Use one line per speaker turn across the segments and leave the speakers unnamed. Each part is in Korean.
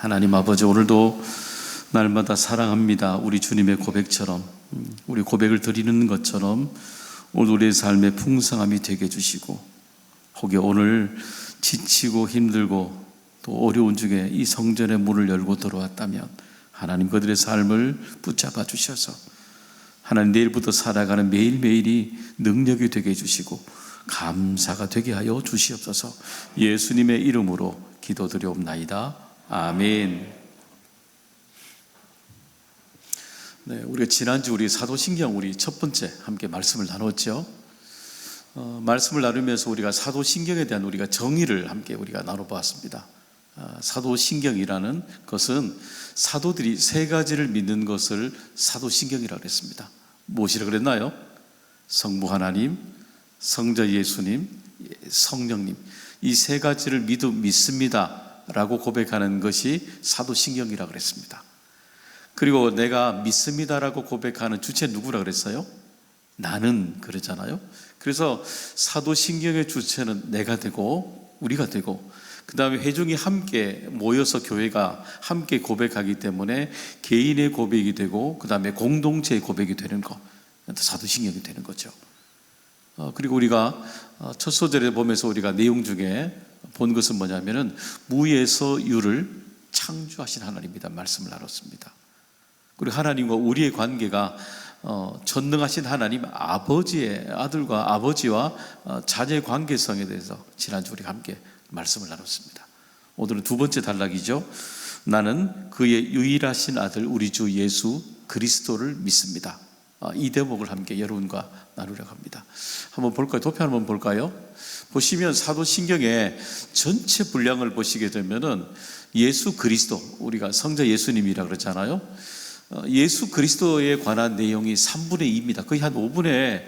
하나님 아버지, 오늘도 날마다 사랑합니다. 우리 주님의 고백처럼, 우리 고백을 드리는 것처럼 오늘 우리의 삶의 풍성함이 되게 해주시고, 혹여 오늘 지치고 힘들고 또 어려운 중에 이 성전의 문을 열고 들어왔다면 하나님 그들의 삶을 붙잡아 주셔서 하나님 내일부터 살아가는 매일매일이 능력이 되게 해주시고 감사가 되게 하여 주시옵소서. 예수님의 이름으로 기도드리옵나이다. 아멘. 네, 우리가 지난주 우리 사도신경 우리 첫 번째 함께 말씀을 나눴죠. 말씀을 나누면서 우리가 사도신경에 대한 우리가 정의를 함께 우리가 나눠보았습니다. 사도신경이라는 것은 사도들이 세 가지를 믿는 것을 사도신경이라고 했습니다. 무엇이라고 그랬나요? 성부 하나님, 성자 예수님, 성령님, 이 세 가지를 믿습니다 라고 고백하는 것이 사도신경이라고 그랬습니다. 그리고 내가 믿습니다라고 고백하는 주체 누구라 그랬어요? 나는 그러잖아요. 그래서 사도신경의 주체는 내가 되고 우리가 되고, 그 다음에 회중이 함께 모여서 교회가 함께 고백하기 때문에 개인의 고백이 되고, 그 다음에 공동체의 고백이 되는 것, 사도신경이 되는 거죠. 그리고 우리가 첫 소절에 보면서 우리가 내용 중에 본 것은 뭐냐면은 무에서 유를 창조하신 하나님이다 말씀을 나눴습니다. 그리고 하나님과 우리의 관계가 전능하신 하나님 아버지의 아들과 아버지와 자녀의 관계성에 대해서 지난주 우리가 함께 말씀을 나눴습니다. 오늘은 두 번째 단락이죠. 나는 그의 유일하신 아들 우리 주 예수 그리스도를 믿습니다. 이 대목을 함께 여러분과 나누려고 합니다. 한번 볼까요? 도표 한번 볼까요? 보시면 사도신경의 전체 분량을 보시게 되면은 예수 그리스도, 우리가 성자 예수님이라고 그러잖아요. 예수 그리스도에 관한 내용이 3분의 2입니다. 거의 한 5분의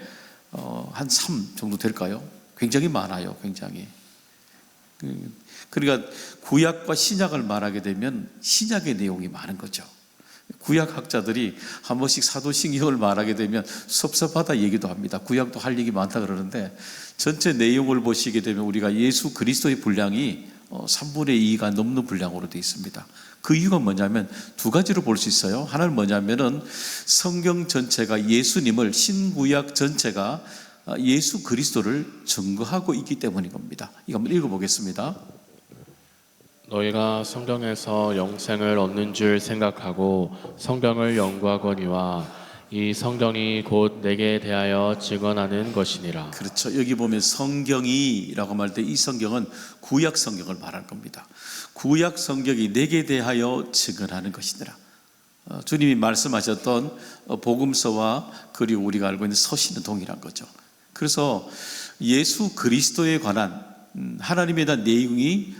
한 3 정도 될까요? 굉장히 많아요. 굉장히. 그러니까 구약과 신약을 말하게 되면 신약의 내용이 많은 거죠. 구약학자들이 한 번씩 사도신경을 말하게 되면 섭섭하다 얘기도 합니다. 구약도 할 얘기 많다 그러는데 전체 내용을 보시게 되면 우리가 예수 그리스도의 분량이 3분의 2가 넘는 분량으로 되어 있습니다. 그 이유가 뭐냐면 두 가지로 볼 수 있어요. 하나는 뭐냐면은 성경 전체가 예수님을, 신구약 전체가 예수 그리스도를 증거하고 있기 때문인 겁니다. 이거 한번 읽어보겠습니다.
너희가 성경에서 영생을 얻는 줄 생각하고 성경을 연구하거니와 이 성경이 곧 내게 대하여 증언하는 것이니라.
그렇죠. 여기 보면 성경이라고 말할 때 이 성경은 구약 성경을 말할 겁니다. 구약 성경이 내게 대하여 증언하는 것이니라. 주님이 말씀하셨던 복음서와 그리고 우리가 알고 있는 서신은 동일한 거죠. 그래서 예수 그리스도에 관한 하나님에 대한 내용이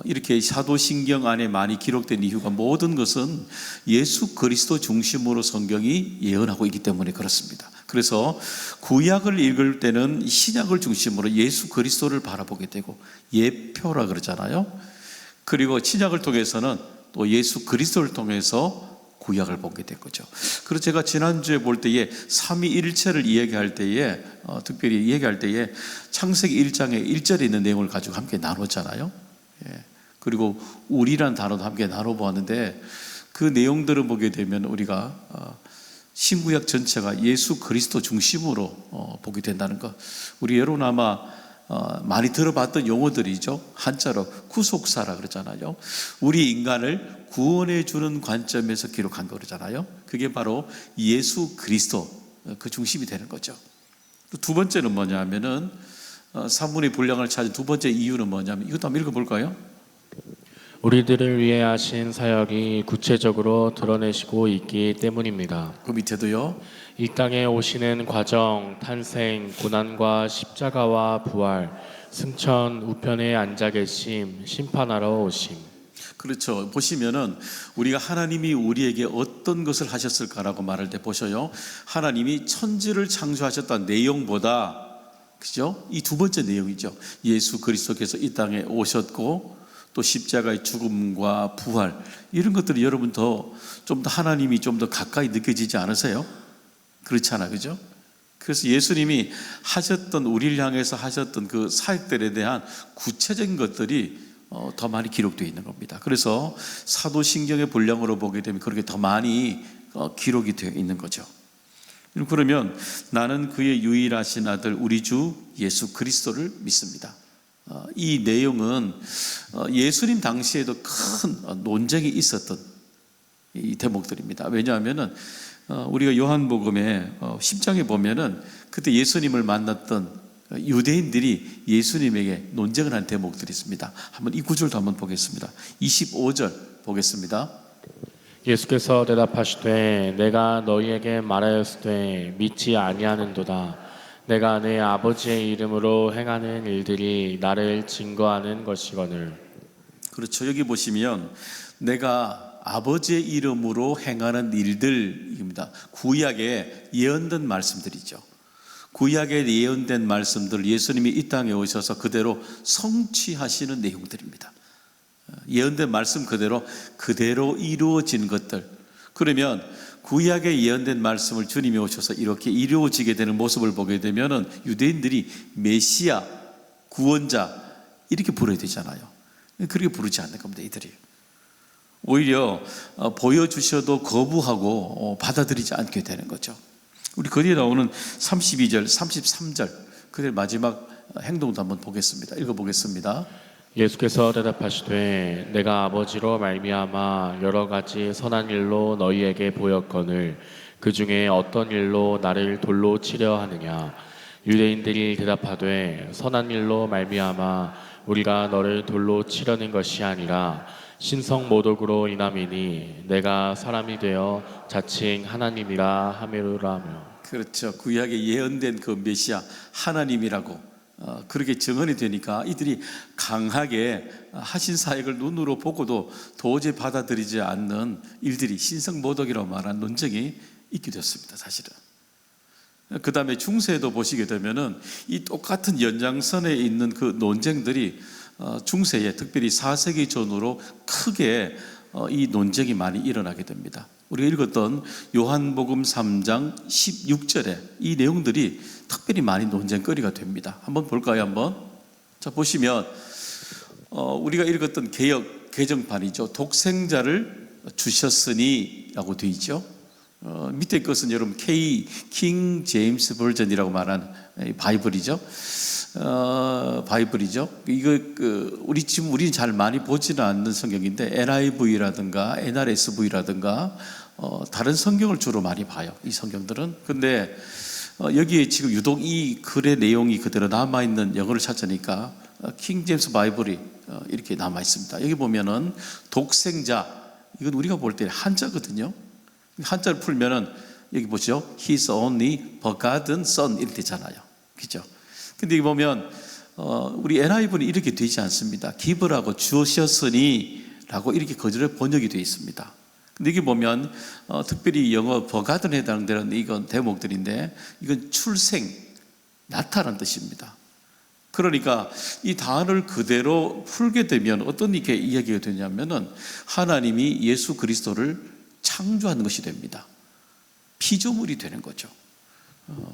이렇게 사도신경 안에 많이 기록된 이유가 모든 것은 예수 그리스도 중심으로 성경이 예언하고 있기 때문에 그렇습니다. 그래서 구약을 읽을 때는 신약을 중심으로 예수 그리스도를 바라보게 되고 예표라 그러잖아요. 그리고 신약을 통해서는 또 예수 그리스도를 통해서 구약을 보게 된 거죠. 그래서 제가 지난주에 볼 때에 삼위일체를 이야기할 때에 특별히 이야기할 때에 창세기 1장에 1절에 있는 내용을 가지고 함께 나눴잖아요. 그리고 우리란 단어도 함께 나눠보았는데 그 내용들을 보게 되면 우리가 신구약 전체가 예수 그리스도 중심으로 보게 된다는 것, 우리 여러분 아마 많이 들어봤던 용어들이죠. 한자로 구속사라 그러잖아요. 우리 인간을 구원해 주는 관점에서 기록한 거 그러잖아요. 그게 바로 예수 그리스도 그 중심이 되는 거죠. 또 두 번째는 뭐냐면은 3분의 분량을 찾은 두 번째 이유는 뭐냐면 이것도 한번 읽어볼까요?
우리들을 위해 하신 사역이 구체적으로 드러내시고 있기 때문입니다.
그 밑에도요.
이 땅에 오시는 과정, 탄생, 고난과 십자가와 부활, 승천, 우편에 앉아 계심, 심판하러 오심.
그렇죠. 보시면은 우리가 하나님이 우리에게 어떤 것을 하셨을까라고 말할 때 보셔요. 하나님이 천지를 창조하셨다는 내용보다, 그죠? 이 두 번째 내용이죠. 예수 그리스도께서 이 땅에 오셨고 또 십자가의 죽음과 부활, 이런 것들이 여러분 좀 더 하나님이 좀 더 가까이 느껴지지 않으세요? 그렇잖아, 그죠? 그래서 예수님이 하셨던, 우리를 향해서 하셨던 그 사역들에 대한 구체적인 것들이 더 많이 기록되어 있는 겁니다. 그래서 사도신경의 분량으로 보게 되면 그렇게 더 많이 기록이 되어 있는 거죠. 그러면 나는 그의 유일하신 아들 우리 주 예수 그리스도를 믿습니다. 이 내용은 예수님 당시에도 큰 논쟁이 있었던 이 대목들입니다. 왜냐하면은 우리가 요한복음의 10장에 보면은 그때 예수님을 만났던 유대인들이 예수님에게 논쟁을 한 대목들이 있습니다. 한번 이 구절도 한번 보겠습니다. 25절 보겠습니다.
예수께서 대답하시되 내가 너희에게 말하였으되 믿지 아니하는도다. 내가 내 아버지의 이름으로 행하는 일들이 나를 증거하는 것이거늘.
그렇죠. 여기 보시면 내가 아버지의 이름으로 행하는 일들입니다. 구약에 예언된 말씀들이죠. 구약에 예언된 말씀들, 예수님이 이 땅에 오셔서 그대로 성취하시는 내용들입니다. 예언된 말씀 그대로 이루어진 것들. 그러면 구약에 예언된 말씀을 주님이 오셔서 이렇게 이루어지게 되는 모습을 보게 되면은 유대인들이 메시아, 구원자 이렇게 부르야 되잖아요. 그렇게 부르지 않는 겁니다, 이들이. 오히려 보여주셔도 거부하고 받아들이지 않게 되는 거죠. 우리 거기에 나오는 32절, 33절 그들 마지막 행동도 한번 보겠습니다. 읽어보겠습니다.
예수께서 대답하시되 내가 아버지로 말미암아 여러 가지 선한 일로 너희에게 보였거늘 그 중에 어떤 일로 나를 돌로 치려 하느냐. 유대인들이 대답하되 선한 일로 말미암아 우리가 너를 돌로 치려는 것이 아니라 신성 모독으로 인함이니 내가 사람이 되어 자칭 하나님이라 하미로라며.
그렇죠. 구약에 예언된 그 메시아 하나님이라고 그렇게 증언이 되니까 이들이 강하게 하신 사역을 눈으로 보고도 도저히 받아들이지 않는 일들이 신성모독이라고 말한 논쟁이 있게 됐습니다. 사실은. 그 다음에 중세에도 보시게 되면은 이 똑같은 연장선에 있는 그 논쟁들이 중세에 특별히 4세기 전후로 크게 이 논쟁이 많이 일어나게 됩니다. 우리가 읽었던 요한복음 3장 16절에 이 내용들이 특별히 많이 논쟁거리가 됩니다. 한번 볼까요? 한번. 자, 보시면 우리가 읽었던 개정판이죠. 독생자를 주셨으니 라고 되어 있죠. 밑에 것은 여러분 킹 제임스 버전이라고 말하는 바이블이죠. 이거 우리는 잘 많이 보지는 않는 성경인데 NIV라든가 NRSV라든가 다른 성경을 주로 많이 봐요. 이 성경들은. 근데 여기에 지금 유독 이 글의 내용이 그대로 남아 있는 영어를 찾으니까 킹 제임스 바이블이 이렇게 남아 있습니다. 여기 보면은 독생자, 이건 우리가 볼 때 한자거든요. 한자를 풀면은 여기 보죠. His only begotten son 이렇게 되잖아요. 그죠? 근데 여기 보면 우리 NIV는 이렇게 되지 않습니다. 기브라고 주셨으니 라고 이렇게 거절의 번역이 되어 있습니다. 근데 여기 보면 특별히 영어 begatten에 해당되는 이건 대목들인데 이건 출생, 나타난 뜻입니다. 그러니까 이 단어를 그대로 풀게 되면 어떤 이렇게 이야기가 되냐면은 하나님이 예수 그리스도를 창조하는 것이 됩니다. 피조물이 되는 거죠.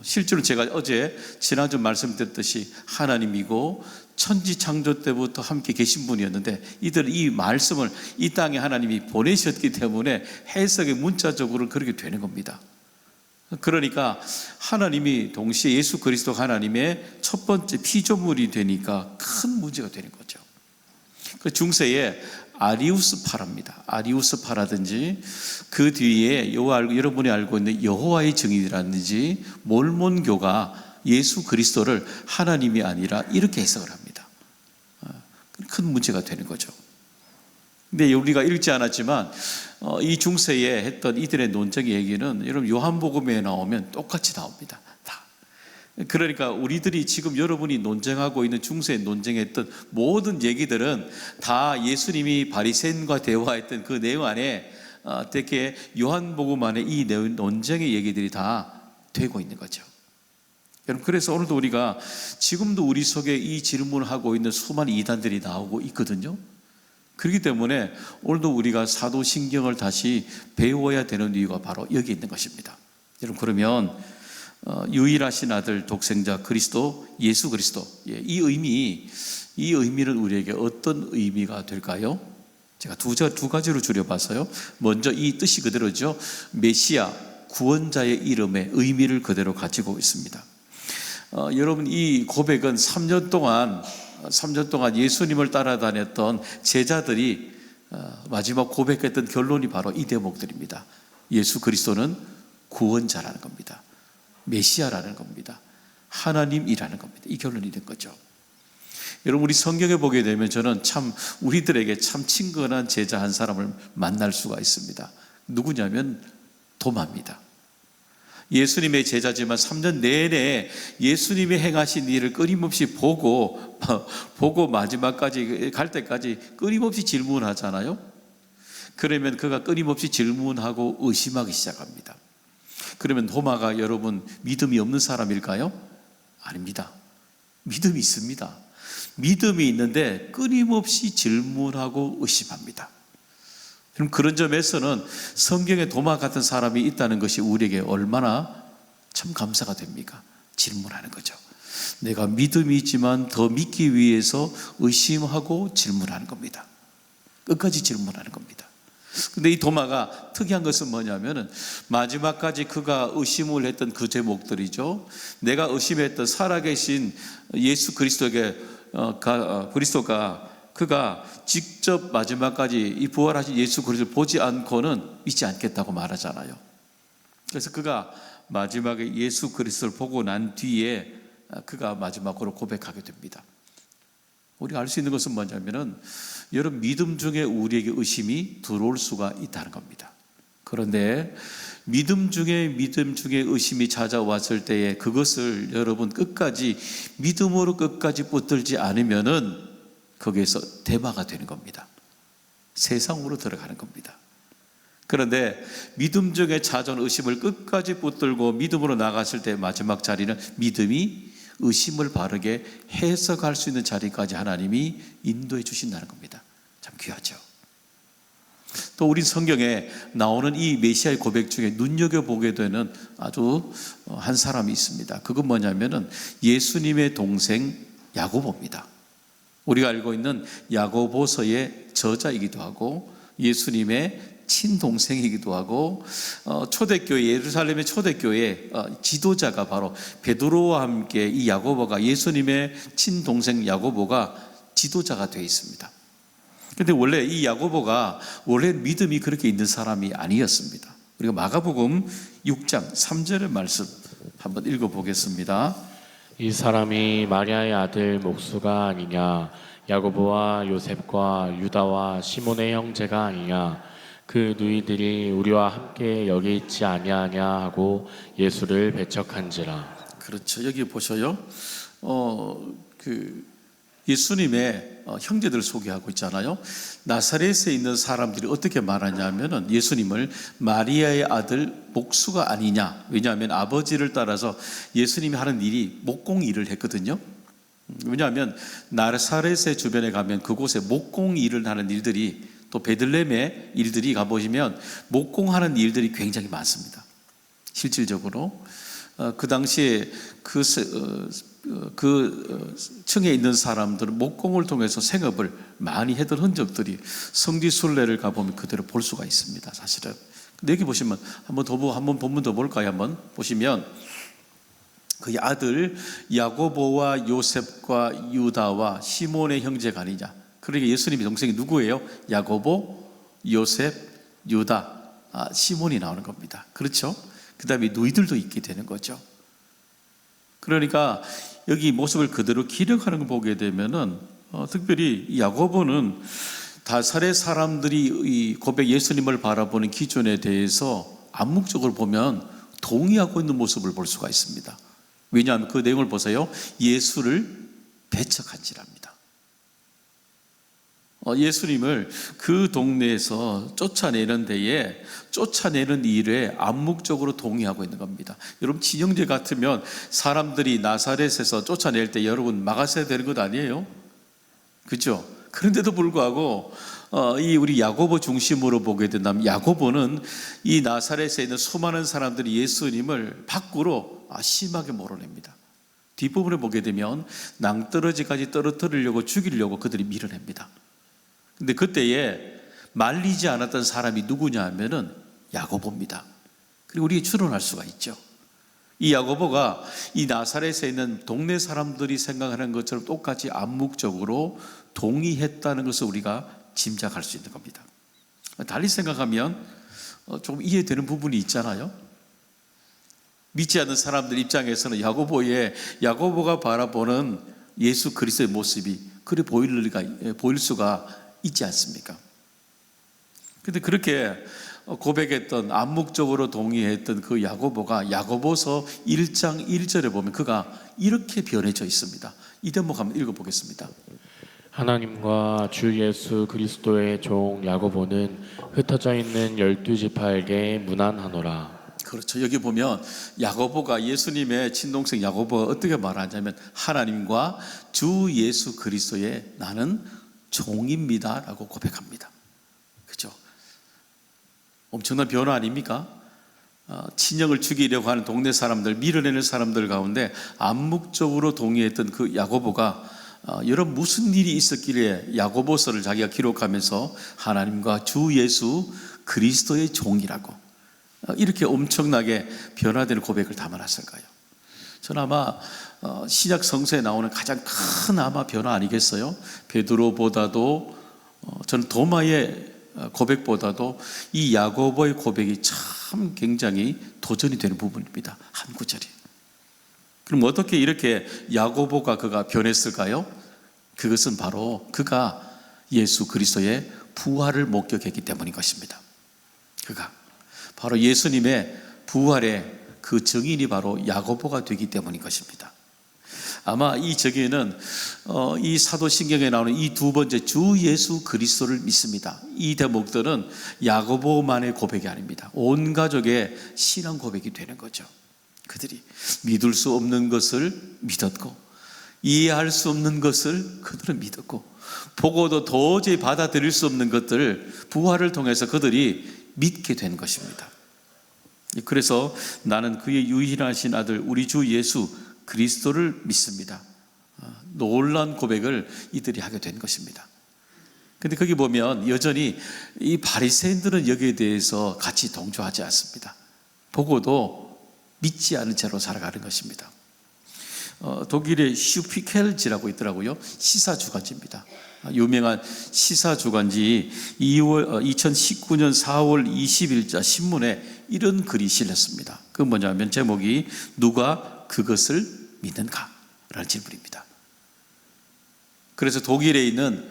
실제로 제가 지난주 말씀드렸듯이 하나님이고 천지 창조 때부터 함께 계신 분이었는데 이들 이 말씀을 이 땅에 하나님이 보내셨기 때문에 해석의 문자적으로 그렇게 되는 겁니다. 그러니까 하나님이 동시에 예수 그리스도 하나님의 첫 번째 피조물이 되니까 큰 문제가 되는 거죠. 그 중세에 아리우스파라입니다. 아리우스파라든지 그 뒤에 여러분이 알고 있는 여호와의 증인이라든지 몰몬교가 예수 그리스도를 하나님이 아니라 이렇게 해석을 합니다. 큰 문제가 되는 거죠. 근데 우리가 읽지 않았지만 이 중세에 했던 이들의 논쟁의 얘기는 여러분 요한복음에 나오면 똑같이 나옵니다. 다. 그러니까 우리들이 지금 여러분이 논쟁하고 있는 중세에 논쟁했던 모든 얘기들은 다 예수님이 바리새인과 대화했던 그 내용 안에 되게 요한복음 안에 이 논쟁의 얘기들이 다 되고 있는 거죠. 여러분, 그래서 오늘도 우리가 지금도 우리 속에 이 질문을 하고 있는 수많은 이단들이 나오고 있거든요. 그렇기 때문에 오늘도 우리가 사도신경을 다시 배워야 되는 이유가 바로 여기 있는 것입니다. 여러분, 그러면 유일하신 아들 독생자 그리스도 예수 그리스도. 이 의미는 우리에게 어떤 의미가 될까요? 제가 두 가지로 줄여봤어요. 먼저 이 뜻이 그대로죠. 메시아 구원자의 이름의 의미를 그대로 가지고 있습니다. 여러분, 이 고백은 3년 동안 예수님을 따라다녔던 제자들이 마지막 고백했던 결론이 바로 이 대목들입니다. 예수 그리스도는 구원자라는 겁니다. 메시아라는 겁니다. 하나님이라는 겁니다. 이 결론이 된 거죠. 여러분, 우리 성경에 보게 되면 저는 참 우리들에게 참 친근한 제자 한 사람을 만날 수가 있습니다. 누구냐면 도마입니다. 예수님의 제자지만 3년 내내 예수님이 행하신 일을 끊임없이 보고 마지막까지 갈 때까지 끊임없이 질문하잖아요. 그러면 그가 끊임없이 질문하고 의심하기 시작합니다. 그러면 도마가 여러분 믿음이 없는 사람일까요? 아닙니다. 믿음이 있습니다. 믿음이 있는데 끊임없이 질문하고 의심합니다. 그럼 그런 점에서는 성경에 도마 같은 사람이 있다는 것이 우리에게 얼마나 참 감사가 됩니까? 질문하는 거죠. 내가 믿음이 있지만 더 믿기 위해서 의심하고 질문하는 겁니다. 끝까지 질문하는 겁니다. 근데 이 도마가 특이한 것은 뭐냐면은 마지막까지 그가 의심을 했던 그 제목들이죠. 내가 의심했던 살아계신 예수 그리스도에게 그가 직접 마지막까지 이 부활하신 예수 그리스도를 보지 않고는 믿지 않겠다고 말하잖아요. 그래서 그가 마지막에 예수 그리스도를 보고 난 뒤에 그가 마지막으로 고백하게 됩니다. 우리가 알 수 있는 것은 뭐냐면은 여러분, 믿음 중에 우리에게 의심이 들어올 수가 있다는 겁니다. 그런데 믿음 중에 의심이 찾아왔을 때에 그것을 여러분 믿음으로 끝까지 붙들지 않으면은 거기에서 대마가 되는 겁니다. 세상으로 들어가는 겁니다. 그런데 믿음 중에 찾아온 의심을 끝까지 붙들고 믿음으로 나갔을 때 마지막 자리는 믿음이 의심을 바르게 해석할 수 있는 자리까지 하나님이 인도해 주신다는 겁니다. 참 귀하죠. 또 우리 성경에 나오는 이 메시아의 고백 중에 눈여겨보게 되는 아주 한 사람이 있습니다. 그건 뭐냐면은 예수님의 동생 야고보입니다. 우리가 알고 있는 야고보서의 저자이기도 하고 예수님의 친동생이기도 하고 예루살렘의 초대교회 지도자가 바로 베드로와 함께 이 야고보가 예수님의 친동생 야고보가 지도자가 되어 있습니다. 그런데 원래 이 야고보가 원래 믿음이 그렇게 있는 사람이 아니었습니다. 우리가 마가복음 6장 3절의 말씀 한번 읽어보겠습니다.
이 사람이 마리아의 아들 목수가 아니냐, 야고보와 요셉과 유다와 시몬의 형제가 아니냐, 그 누이들이 우리와 함께 여기 있지 아니하냐 하고 예수를 배척한지라.
그렇죠. 여기 보셔요. 예수님의 형제들 소개하고 있잖아요. 나사렛에 있는 사람들이 어떻게 말하냐면은 예수님을 마리아의 아들 목수가 아니냐. 왜냐하면 아버지를 따라서 예수님이 하는 일이 목공 일을 했거든요. 왜냐하면 나사렛의 주변에 가면 그곳에 목공 일을 하는 일들이, 또 베들레헴의 일들이 가보시면 목공하는 일들이 굉장히 많습니다. 실질적으로 그 당시에 그 층에 있는 사람들은 목공을 통해서 생업을 많이 했던 흔적들이 성지순례를 가보면 그대로 볼 수가 있습니다. 사실은. 근데 여기 보시면 한번 본문 더 볼까요? 한번 보시면 그의 아들 야고보와 요셉과 유다와 시몬의 형제가 아니냐. 그러니까 예수님의 동생이 누구예요? 야고보, 요셉, 유다, 시몬이 나오는 겁니다. 그렇죠? 그 다음에 누이들도 있게 되는 거죠. 그러니까 여기 모습을 그대로 기록하는 걸 보게 되면은 특별히 야고보는 나사렛 사람들이 이 고백 예수님을 바라보는 기준에 대해서 암묵적으로 보면 동의하고 있는 모습을 볼 수가 있습니다. 왜냐하면 그 내용을 보세요. 예수를 배척한지랍니다. 예수님을 그 동네에서 쫓아내는 일에 암묵적으로 동의하고 있는 겁니다. 여러분, 친형제 같으면 사람들이 나사렛에서 쫓아낼 때 여러분 막았어야 되는 것 아니에요? 그렇죠? 그런데도 불구하고 이 우리 야고보 중심으로 보게 된다면 야고보는 이 나사렛에 있는 수많은 사람들이 예수님을 밖으로 심하게 몰아냅니다. 뒷부분에 보게 되면 낭떠러지까지 떨어뜨리려고 죽이려고 그들이 밀어냅니다. 근데 그때에 말리지 않았던 사람이 누구냐 하면은 야고보입니다. 그리고 우리가 추론할 수가 있죠. 이 야고보가 이 나사렛에 있는 동네 사람들이 생각하는 것처럼 똑같이 암묵적으로 동의했다는 것을 우리가 짐작할 수 있는 겁니다. 달리 생각하면 좀 이해되는 부분이 있잖아요. 믿지 않는 사람들 입장에서는 야고보가 바라보는 예수 그리스도의 모습이 그래 보일 수가 있지 않습니까? 그런데 그렇게 고백했던, 암묵적으로 동의했던 그 야고보가 야고보서 1장 1절에 보면 그가 이렇게 변해져 있습니다. 이 대목 한번 읽어보겠습니다.
하나님과 주 예수 그리스도의 종 야고보는 흩어져 있는 12지파에게 문안하노라.
그렇죠. 여기 보면 야고보가, 예수님의 친동생 야고보가 어떻게 말하냐면 하나님과 주 예수 그리스도의 나는 종입니다 라고 고백합니다. 그렇죠. 엄청난 변화 아닙니까? 친형을 죽이려고 하는 동네 사람들, 밀어내는 사람들 가운데 암묵적으로 동의했던 그 야고보가 여러분 무슨 일이 있었길래 야고보서를 자기가 기록하면서 하나님과 주 예수 그리스도의 종이라고 이렇게 엄청나게 변화되는 고백을 담아놨을까요? 저는 아마 신약 성서에 나오는 가장 큰 아마 변화 아니겠어요? 베드로보다도 저는 도마의 고백보다도 이 야고보의 고백이 참 굉장히 도전이 되는 부분입니다. 한 구절이. 그럼 어떻게 이렇게 야고보가 그가 변했을까요? 그것은 바로 그가 예수 그리스도의 부활을 목격했기 때문인 것입니다. 그가 바로 예수님의 부활의 그 증인이 바로 야고보가 되기 때문인 것입니다. 아마 이 저기에는 이 사도신경에 나오는 이 두 번째 주 예수 그리스도를 믿습니다. 이 대목들은 야고보만의 고백이 아닙니다. 온 가족의 신앙 고백이 되는 거죠. 그들이 믿을 수 없는 것을 믿었고 이해할 수 없는 것을 그들은 믿었고 보고도 도저히 받아들일 수 없는 것들을 부활을 통해서 그들이 믿게 된 것입니다. 그래서 나는 그의 유일하신 아들 우리 주 예수 그리스도를 믿습니다. 놀라운 고백을 이들이 하게 된 것입니다. 그런데 거기 보면 여전히 이 바리새인들은 여기에 대해서 같이 동조하지 않습니다. 보고도 믿지 않은 채로 살아가는 것입니다. 독일의 슈피켈지라고 있더라고요. 시사주간지입니다. 유명한 시사주간지 2019년 4월 20일자 신문에 이런 글이 실렸습니다. 그건 뭐냐면 제목이 누가 그것을 믿는가? 라는 질문입니다. 그래서 독일에 있는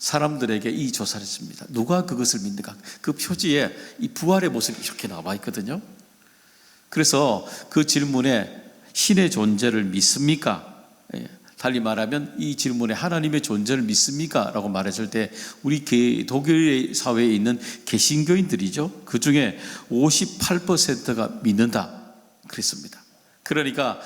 사람들에게 이 조사를 했습니다. 누가 그것을 믿는가? 그 표지에 이 부활의 모습이 이렇게 나와 있거든요. 그래서 그 질문에 신의 존재를 믿습니까? 달리 말하면 이 질문에 하나님의 존재를 믿습니까? 라고 말했을 때 우리 독일 사회에 있는 개신교인들이죠. 그 중에 58%가 믿는다 그랬습니다. 그러니까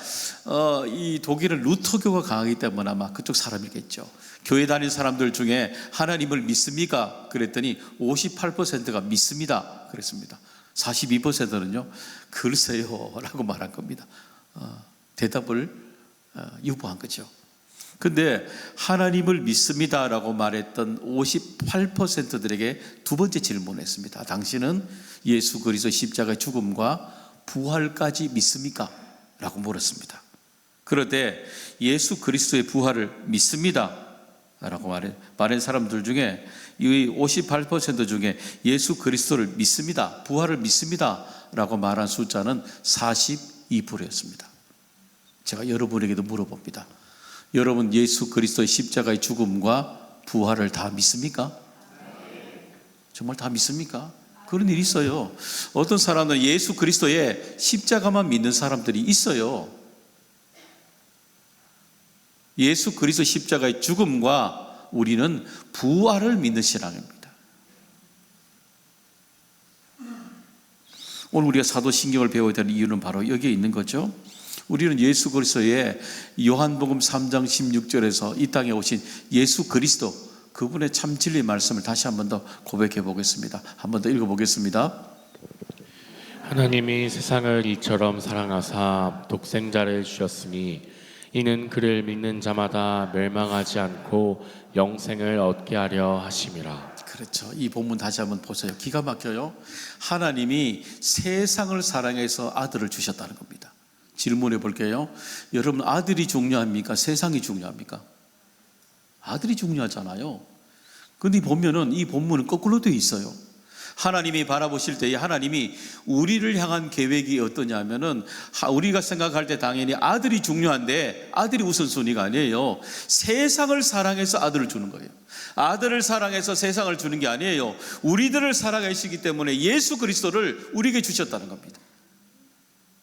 이 독일은 루터교가 강하기 때문에 아마 그쪽 사람이겠죠. 교회 다니는 사람들 중에 하나님을 믿습니까? 그랬더니 58%가 믿습니다 그랬습니다. 42%는요 글쎄요 라고 말한 겁니다. 대답을 유보한 거죠. 근데 하나님을 믿습니다 라고 말했던 58%들에게 두 번째 질문을 했습니다. 당신은 예수 그리스도 십자가의 죽음과 부활까지 믿습니까? 라고 물었습니다. 그런데 예수 그리스도의 부활을 믿습니다 라고 말한 사람들 중에 이 58% 중에 예수 그리스도를 믿습니다, 부활을 믿습니다 라고 말한 숫자는 42%였습니다. 제가 여러분에게도 물어봅니다. 여러분 예수 그리스도의 십자가의 죽음과 부활을 다 믿습니까? 정말 다 믿습니까? 그런 일이 있어요. 어떤 사람은 예수 그리스도의 십자가만 믿는 사람들이 있어요. 예수 그리스도 십자가의 죽음과 우리는 부활을 믿는 신앙입니다. 오늘 우리가 사도신경을 배워야 되는 이유는 바로 여기에 있는 거죠. 우리는 예수 그리스도의 요한복음 3장 16절에서 이 땅에 오신 예수 그리스도, 그분의 참 진리의 말씀을 다시 한 번 더 고백해 보겠습니다. 한 번 더 읽어보겠습니다.
하나님이 세상을 이처럼 사랑하사 독생자를 주셨으니 이는 그를 믿는 자마다 멸망하지 않고 영생을 얻게 하려 하심이라.
그렇죠. 이 본문 다시 한번 보세요. 기가 막혀요. 하나님이 세상을 사랑해서 아들을 주셨다는 겁니다. 질문해 볼게요. 여러분, 아들이 중요합니까? 세상이 중요합니까? 아들이 중요하잖아요. 근데 보면은 이 본문은 거꾸로 되어 있어요. 하나님이 바라보실 때에 하나님이 우리를 향한 계획이 어떠냐면은, 우리가 생각할 때 당연히 아들이 중요한데 아들이 우선순위가 아니에요. 세상을 사랑해서 아들을 주는 거예요. 아들을 사랑해서 세상을 주는 게 아니에요. 우리들을 사랑하시기 때문에 예수 그리스도를 우리에게 주셨다는 겁니다.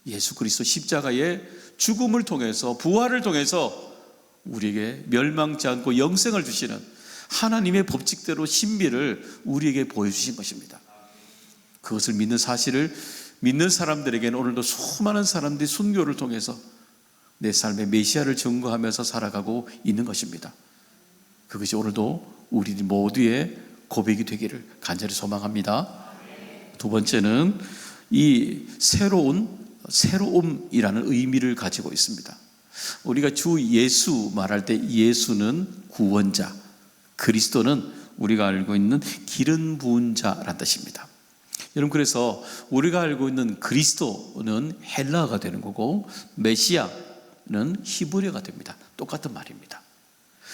예수 그리스도 십자가의 죽음을 통해서, 부활을 통해서 우리에게 멸망치 않고 영생을 주시는 하나님의 법칙대로 신비를 우리에게 보여주신 것입니다. 그것을 믿는 사실을 믿는 사람들에게는 오늘도 수많은 사람들이 순교를 통해서 내 삶의 메시아를 증거하면서 살아가고 있는 것입니다. 그것이 오늘도 우리 모두의 고백이 되기를 간절히 소망합니다. 두 번째는 이 새로움이라는 의미를 가지고 있습니다. 우리가 주 예수 말할 때 예수는 구원자, 그리스도는 우리가 알고 있는 기름 부은 자라는 뜻입니다. 여러분, 그래서 우리가 알고 있는 그리스도는 헬라어가 되는 거고 메시아는 히브리어가 됩니다. 똑같은 말입니다.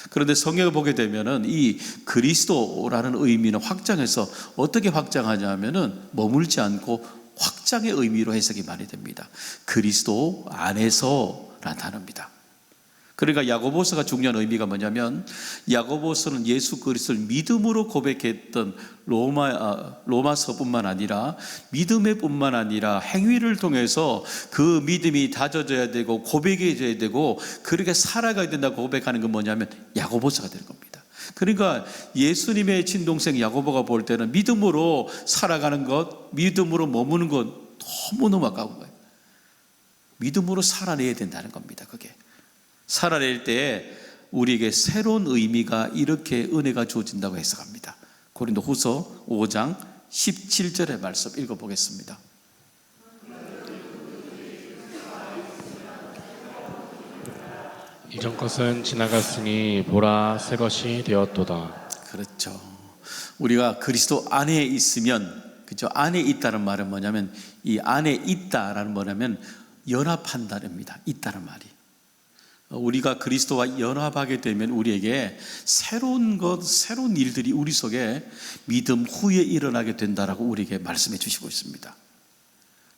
그런데 성경을 보게 되면은 이 그리스도라는 의미는 확장해서 어떻게 확장하냐면은 머물지 않고 확장의 의미로 해석이 많이 됩니다. 그리스도 안에서라는 단어입니다. 그러니까 야고보서가 중요한 의미가 뭐냐면, 야고보서는 예수 그리스도를 믿음으로 고백했던 로마서뿐만 아니라 믿음의 뿐만 아니라 행위를 통해서 그 믿음이 다져져야 되고 고백해져야 되고 그렇게 살아가야 된다고 고백하는 건 뭐냐면 야고보서가 되는 겁니다. 그러니까 예수님의 친동생 야고보가 볼 때는 믿음으로 살아가는 것, 믿음으로 머무는 것 너무너무 아까운 거예요. 믿음으로 살아내야 된다는 겁니다. 그게 살아낼 때 우리에게 새로운 의미가 이렇게 은혜가 주어진다고 해석합니다. 고린도후서 5장 17절의 말씀 읽어보겠습니다.
이전 것은 지나갔으니 보라 새 것이 되었도다.
그렇죠. 우리가 그리스도 안에 있으면, 그죠? 안에 있다는 말은 뭐냐면, 이 안에 있다라는 뭐냐면 연합한다랍니다. 있다는 말이. 우리가 그리스도와 연합하게 되면 우리에게 새로운 것, 새로운 일들이 우리 속에 믿음 후에 일어나게 된다라고 우리에게 말씀해 주시고 있습니다.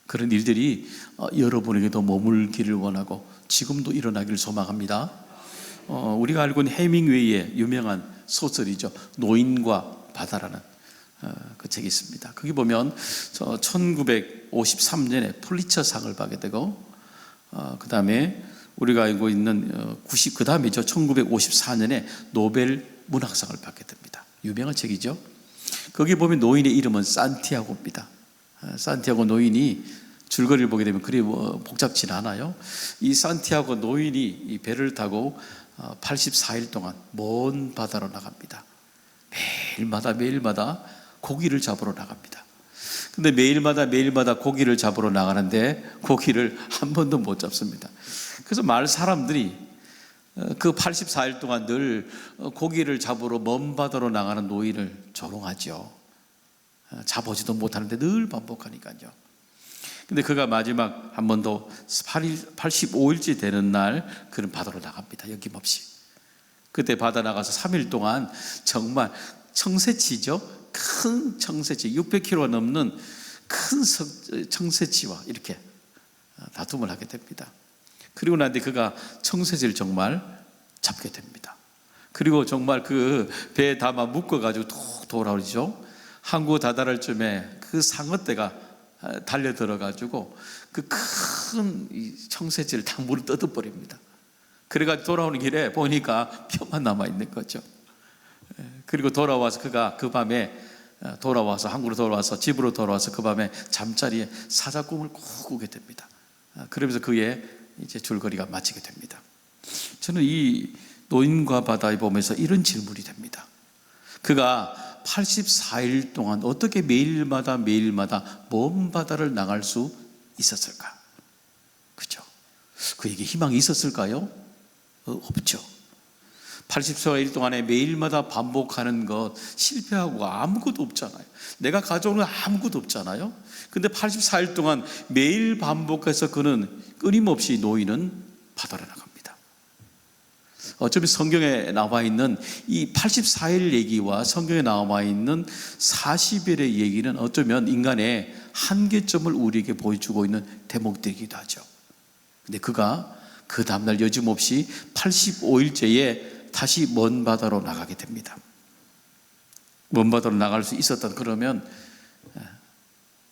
그런 일들이 여러분에게도 머물기를 원하고 지금도 일어나기를 소망합니다. 우리가 알고 있는 해밍웨이의 유명한 소설이죠. 노인과 바다라는 그 책이 있습니다. 거기 보면 1953년에 풀리처상을 받게 되고, 그 다음에 우리가 알고 있는 그 다음이죠. 1954년에 노벨 문학상을 받게 됩니다. 유명한 책이죠. 거기 보면 노인의 이름은 산티아고입니다. 산티아고 노인이 줄거리를 보게 되면 그리 복잡진 않아요. 이 산티아고 노인이 이 배를 타고 84일 동안 먼 바다로 나갑니다. 매일마다 고기를 잡으러 나갑니다. 근데 매일마다 고기를 잡으러 나가는데 고기를 한 번도 못 잡습니다. 그래서 마을 사람들이 그 84일 동안 늘 고기를 잡으러 먼 바다로 나가는 노인을 조롱하죠. 잡아오지도 못하는데 늘 반복하니까요. 근데 그가 마지막 한 번 더 85일째 되는 날 그는 바다로 나갑니다. 여김없이. 그때 바다 나가서 3일 동안 정말 청새치죠. 큰 청새치, 600kg 넘는 큰 청새치와 이렇게 다툼을 하게 됩니다. 그리고 난 뒤에 그가 청새치를 정말 잡게 됩니다. 그리고 정말 그 배에 담아 묶어가지고 툭 돌아오죠. 항구 다다를 쯤에 그 상어떼가 달려 들어가지고 그 큰 청새치를 다 물을 뜯어버립니다. 그래가지고 돌아오는 길에 보니까 뼈만 남아있는 거죠. 그리고 돌아와서 그가 그 밤에 한국으로 돌아와서 집으로 돌아와서 그 밤에 잠자리에 사자꿈을 꼭 꾸게 됩니다. 그러면서 그의 이제 줄거리가 마치게 됩니다. 저는 이 노인과 바다에 보면서 이런 질문이 됩니다. 그가 84일 동안 어떻게 매일마다 먼 바다를 나갈 수 있었을까? 그죠? 그에게 희망이 있었을까요? 없죠. 84일 동안에 매일마다 반복하는 것 실패하고 아무것도 없잖아요. 내가 가져오는 아무것도 없잖아요. 근데 84일 동안 매일 반복해서 그는 끊임없이 놓이는 바다로 나갑니다. 어차피 성경에 나와 있는 이 84일 얘기와 성경에 나와 있는 40일의 얘기는 어쩌면 인간의 한계점을 우리에게 보여주고 있는 대목들이기도 하죠. 근데 그가 그 다음날 여짐없이 85일째에 다시 먼 바다로 나가게 됩니다. 먼 바다로 나갈 수 있었다 그러면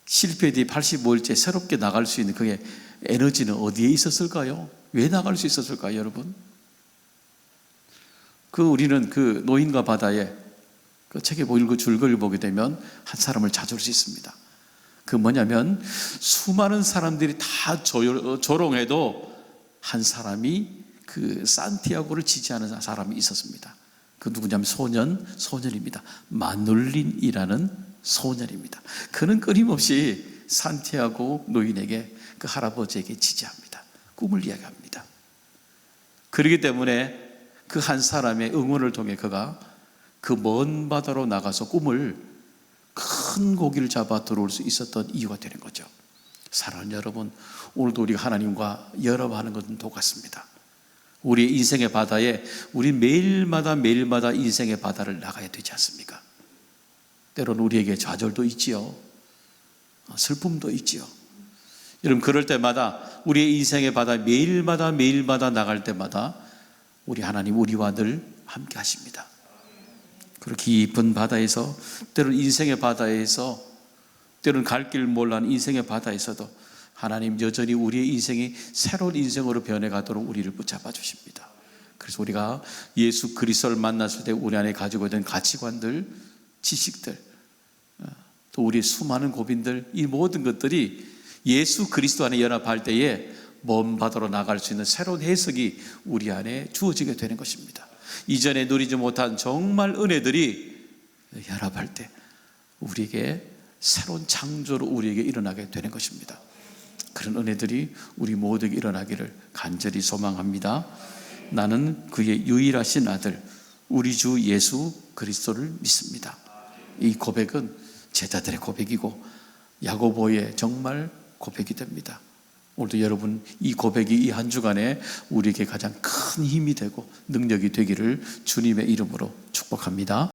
실패 뒤 85일째 새롭게 나갈 수 있는 그의 에너지는 어디에 있었을까요? 왜 나갈 수 있었을까요, 여러분? 우리는 그 노인과 바다에 그 책에 보이는 줄거리를 보게 되면 한 사람을 찾을 수 있습니다. 그 뭐냐면 수많은 사람들이 다 조롱해도 한 사람이 그 산티아고를 지지하는 사람이 있었습니다. 그 누구냐면 소년입니다. 마눌린이라는 소년입니다. 그는 끊임없이 산티아고 노인에게 그 할아버지에게 지지합니다. 꿈을 이야기합니다. 그렇기 때문에 그 한 사람의 응원을 통해 그가 그 먼 바다로 나가서 큰 고기를 잡아 들어올 수 있었던 이유가 되는 거죠. 사랑하는 여러분, 오늘도 우리가 하나님과 연합하는 것은 똑같습니다. 우리의 인생의 바다에 우리 매일마다 인생의 바다를 나가야 되지 않습니까? 때로는 우리에게 좌절도 있지요. 슬픔도 있지요. 여러분, 그럴 때마다 우리의 인생의 바다 매일마다 나갈 때마다 우리 하나님 우리와 늘 함께 하십니다. 그리고 깊은 바다에서 때로는 인생의 바다에서 때로는 갈 길 몰라는 인생의 바다에서도 하나님 여전히 우리의 인생이 새로운 인생으로 변해가도록 우리를 붙잡아 주십니다. 그래서 우리가 예수 그리스도를 만났을 때 우리 안에 가지고 있는 가치관들, 지식들, 또 우리의 수많은 고민들, 이 모든 것들이 예수 그리스도 안에 연합할 때에 먼 바다로 나갈 수 있는 새로운 해석이 우리 안에 주어지게 되는 것입니다. 이전에 누리지 못한 정말 은혜들이 연합할 때 우리에게 새로운 창조로 우리에게 일어나게 되는 것입니다. 그런 은혜들이 우리 모두에게 일어나기를 간절히 소망합니다. 나는 그의 유일하신 아들 우리 주 예수 그리스도를 믿습니다. 이 고백은 제자들의 고백이고 야고보의 정말 고백이 됩니다. 오늘도 여러분 이 고백이 이 한 주간에 우리에게 가장 큰 힘이 되고 능력이 되기를 주님의 이름으로 축복합니다.